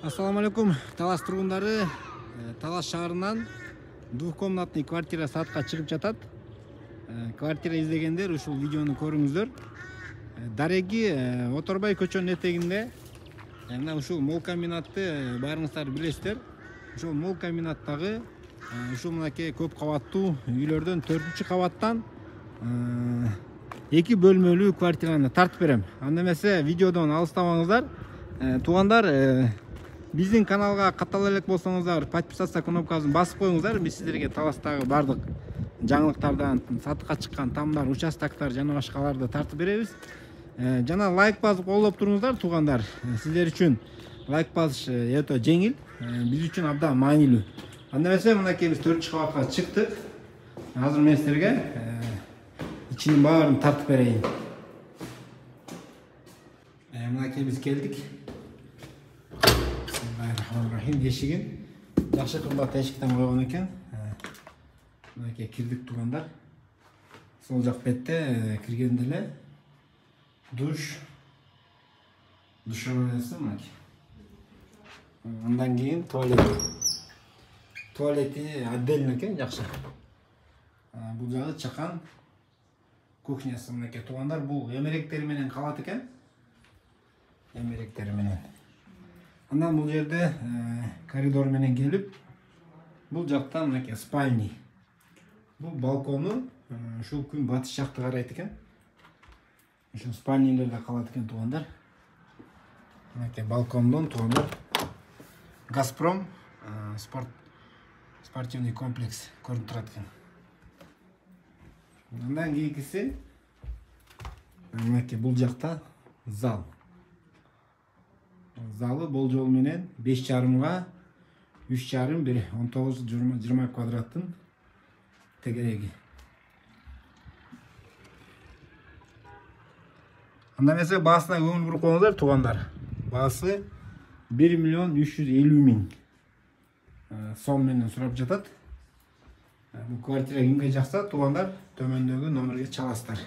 Ассаламу алейкум, Талас тургундары. Талас шаарынан двухкомнатный квартира сатка чыгып жатат. Квартира издегендер ушул видеону көрүңүздөр. Дареги Оторбай көчөнүн этегинде мына ушул мол комбинатты баарыңыздар билесиздер. Ушул мол комбинаттагы ушул мынакей көп кабаттуу үйлөрдөн 4-чү кабаттан 2 бөлмөлүү квартираны тартып берем. Анда эмесе видеодон алыстабаңыздар. Туугандар, биздин каналга каттала элек болсоңуздар, подписаться кнопкасын басып коюңуздар. Биз сиздерге Таластагы бардык жаңылыктардан, сатыкка чыккан тамдар, участоктор жана башкаларды тартып беребиз. Жана лайк басып колдоп туруңуздар, туугандар. Сиздер үчүн лайк басыш өтө жеңил, биз үчүн абдан маанилүү. Анда эмесе мынакей биз 4-чү кабатка чыктык. Азыр мен сиздерге ичинин баарын тартып берейин. Мынакей биз келдик. Эшигин жакшы кымбат эшиктен койгон экен. Мынакей кирдик туугандар. Сол жак бетте киргенде эле душевойсы мынакей. Андан кийин туалети отдельно экен, жакшы. Бул жагы чакан кухнясы мынакей туугандар. Бул эмеректери менен калат экен. Эмеректери менен. Андан бул жерде коридор менен келип, бул жактан мынакей спальни. Бул балкону ушул күн батыш жакты карайт экен. Ушул спальнилерде калат экен туугандар. Мынакей балкондон туугандар Газпром спортивный комплекс көрүнүп турат экен. Андан кийинкиси мынакей бул жакта зал. Залы болжол менен 5,5га 3,5 19-20 квадраттын тегереги. Анда эмесе баасына көңүл буруп коюңуздар туугандар. Баасы 1,350,000 сом менен сурап жатат. Бул квартира кимге жакса туугандар төмөндөгү номерге чаласыздар.